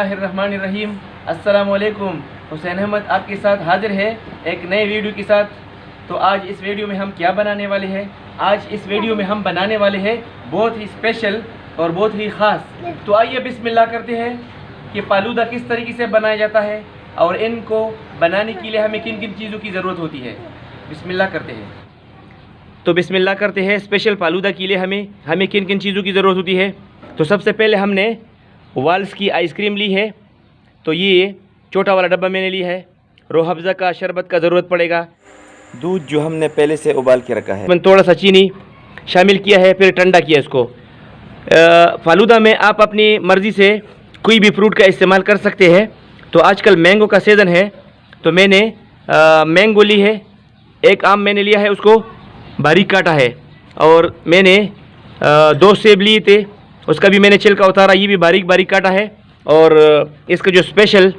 बिस्मिल्लाहिर्रहमानिर्रहीम। अस्सलामुअलैकुम। हुसैन अहमद आपके साथ हाजिर है एक नए वीडियो के साथ। तो आज इस वीडियो में हम क्या बनाने वाले हैं? आज इस वीडियो में हम बनाने वाले हैं बहुत ही स्पेशल और बहुत ही ख़ास। तो आइए बिस्मिल्लाह करते हैं कि फालूदा किस तरीके से बनाया जाता है और इनको बनाने के लिए हमें किन किन चीज़ों की ज़रूरत होती है। बिस्मिल्लाह करते हैं। तो बिस्मिल्लाह करते हैं। स्पेशल फालूदा के लिए हमें किन किन चीज़ों की ज़रूरत होती है। तो सबसे पहले हमने वाल्स की आइसक्रीम ली है। तो ये छोटा वाला डब्बा मैंने लिया है। रूह अफ़ज़ा का शरबत का ज़रूरत पड़ेगा। दूध जो हमने पहले से उबाल के रखा है। मैंने थोड़ा सा चीनी शामिल किया है, फिर ठंडा किया इसको। फालूदा में आप अपनी मर्ज़ी से कोई भी फ्रूट का इस्तेमाल कर सकते हैं। तो आजकल मैंगो का सीज़न है, तो मैंने मैंगो ली है। एक आम मैंने लिया है, उसको बारीक काटा है। और मैंने 2 सेब लिए थे, उसका भी मैंने छिलका उतारा, ये भी बारीक बारीक काटा है। और इसका जो स्पेशल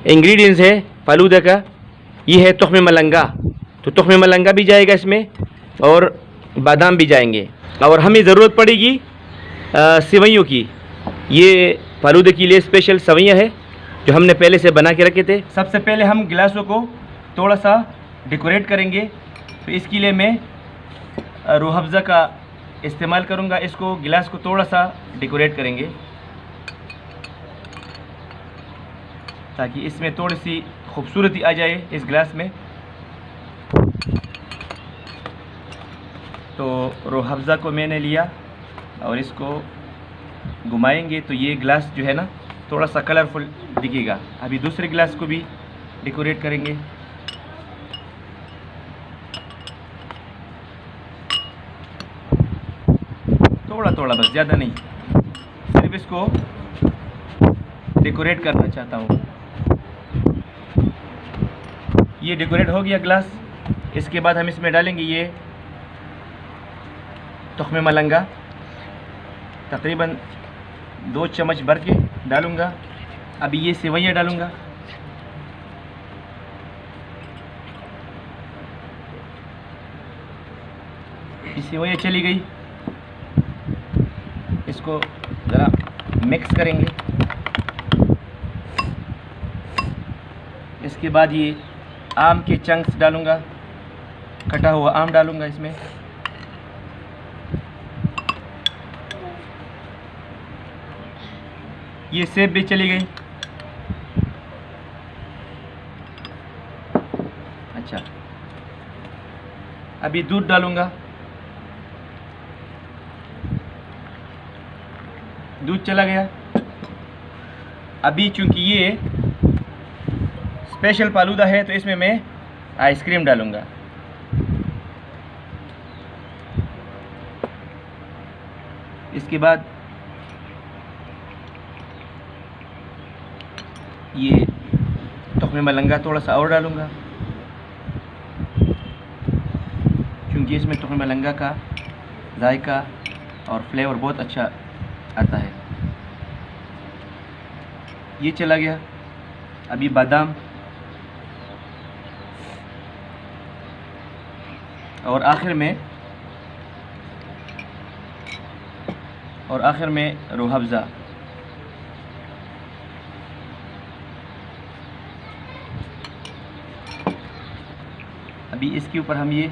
इंग्रेडिएंट्स है फालूदा का, ये है तुख्म मलंगा। तो तुख्म मलंगा भी जाएगा इसमें और बादाम भी जाएंगे। और हमें ज़रूरत पड़ेगी सेवइयों की। ये फालूदे के लिए स्पेशल सेवइयाँ है जो हमने पहले से बना के रखे थे। सबसे पहले हम गिलासों को थोड़ा सा डेकोरेट करेंगे। तो इसके लिए मैं रूह अफ़ज़ा का इस्तेमाल करूँगा। इसको गिलास को थोड़ा सा डेकोरेट करेंगे ताकि इसमें थोड़ी सी खूबसूरती आ जाए इस गिलास में। तो रूह अफ़ज़ा को मैंने लिया और इसको घुमाएंगे तो ये गिलास जो है ना थोड़ा सा कलरफुल दिखेगा। अभी दूसरे गिलास को भी डेकोरेट करेंगे। थोड़ा थोड़ा बस, ज़्यादा नहीं, सिर्फ इसको डेकोरेट करना चाहता हूँ। ये डेकोरेट हो गया गिलास। इसके बाद हम इसमें डालेंगे ये तुख्म मलंगा, तकरीबन 2 चम्मच भर के डालूँगा। अभी ये सेवइयाँ डालूँगा। ये सेवइयाँ चली गई, इसको ज़रा मिक्स करेंगे। इसके बाद ये आम के चंक्स डालूँगा, कटा हुआ आम डालूँगा इसमें। ये सेब भी चली गई। अच्छा, अभी दूध डालूँगा। दूध चला गया। अभी चूँकि ये स्पेशल फालूदा है तो इसमें मैं आइसक्रीम डालूँगा। इसके बाद ये तुख्म मलंगा थोड़ा सा और डालूँगा, क्योंकि इसमें तुख्म मलंगा का जायका और फ्लेवर बहुत अच्छा आता है। ये चला गया। अभी बादाम और आखिर में रूह अफ़ज़ा। अभी इसके ऊपर हम ये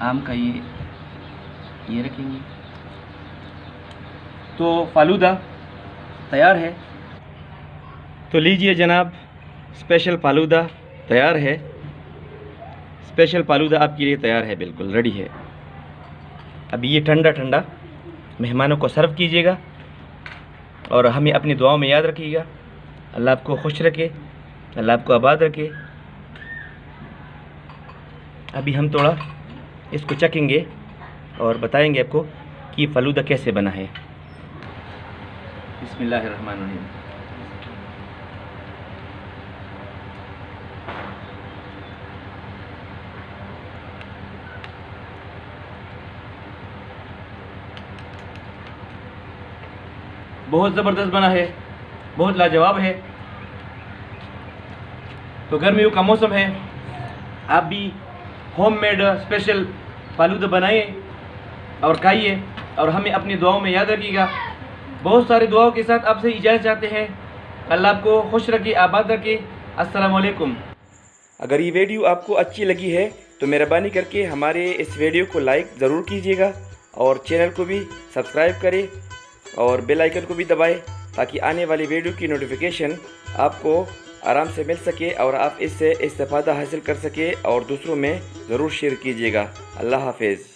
आम का ये रखेंगे। तो फालूदा तैयार है। तो लीजिए जनाब, स्पेशल फालूदा तैयार है। स्पेशल फालूदा आपके लिए तैयार है, बिल्कुल रेडी है। अभी ये ठंडा ठंडा मेहमानों को सर्व कीजिएगा और हमें अपनी दुआओं में याद रखिएगा। अल्लाह आपको खुश रखे, अल्लाह आपको आबाद रखे। अभी हम थोड़ा इसको चखेंगे और बताएंगे आपको कि फालूदा कैसे बना है। बिस्मिल्लाहिर्रहमानिर्रहीम। बहुत ज़बरदस्त बना है, बहुत लाजवाब है। तो गर्मियों का मौसम है, आप भी होममेड स्पेशल फालूदा बनाइए और खाइए और हमें अपनी दुआओं में याद रखिएगा। बहुत सारी दुआओं के साथ आपसे इजाज़त चाहते हैं। अल्लाह आपको खुश रखे, आबाद रखे। अस्सलाम वालेकुम। अगर ये वीडियो आपको अच्छी लगी है तो मेहरबानी करके हमारे इस वीडियो को लाइक ज़रूर कीजिएगा और चैनल को भी सब्सक्राइब करें और बेल आइकन को भी दबाएं ताकि आने वाली वीडियो की नोटिफिकेशन आपको आराम से मिल सके और आप इससे इस्तेफ़ादा हासिल कर सके और दूसरों में ज़रूर शेयर कीजिएगा। अल्लाह हाफिज़।